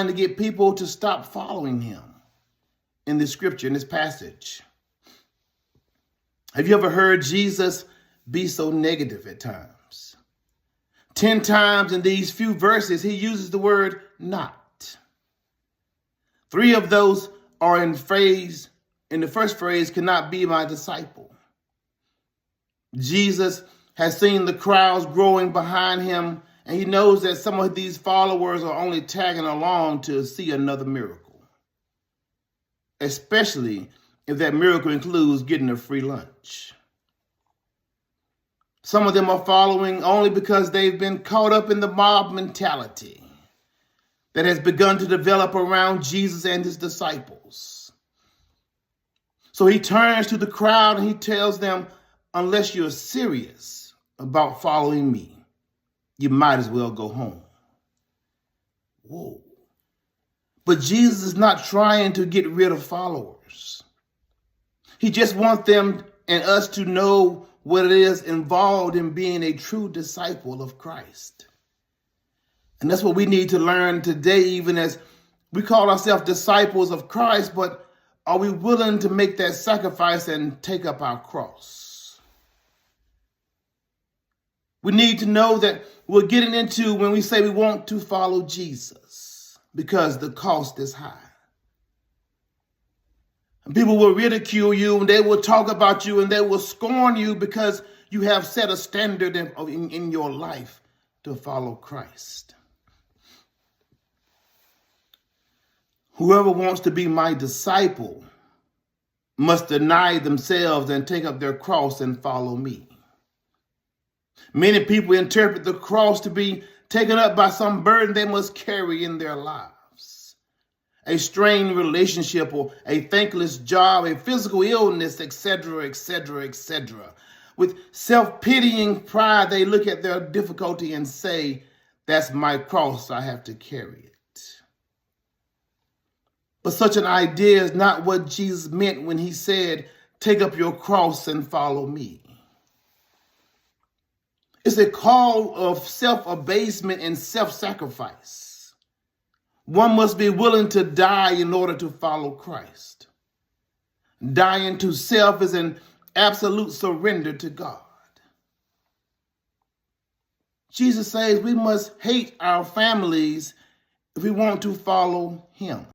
to get people to stop following him in this scripture, in this passage. Have you ever heard Jesus be so negative at times? 10 times in these few verses, he uses the word not. 3 of those are in the first phrase, cannot be my disciple. Jesus has seen the crowds growing behind him, and he knows that some of these followers are only tagging along to see another miracle, especially if that miracle includes getting a free lunch. Some of them are following only because they've been caught up in the mob mentality that has begun to develop around Jesus and his disciples. So he turns to the crowd and he tells them, unless you're serious about following me, you might as well go home. Whoa. But Jesus is not trying to get rid of followers. He just wants them and us to know what it is involved in being a true disciple of Christ. And that's what we need to learn today, even as we call ourselves disciples of Christ, but are we willing to make that sacrifice and take up our cross? We need to know that we're getting into when we say we want to follow Jesus because the cost is high. And people will ridicule you and they will talk about you and they will scorn you because you have set a standard in your life to follow Christ. Whoever wants to be my disciple must deny themselves and take up their cross and follow me. Many people interpret the cross to be taken up by some burden they must carry in their lives. A strained relationship or a thankless job, a physical illness, etc., etc., etc. With self-pitying pride, they look at their difficulty and say, that's my cross, I have to carry it. But such an idea is not what Jesus meant when he said, take up your cross and follow me. It's a call of self-abasement and self-sacrifice. One must be willing to die in order to follow Christ. Dying to self is an absolute surrender to God. Jesus says we must hate our families if we want to follow him.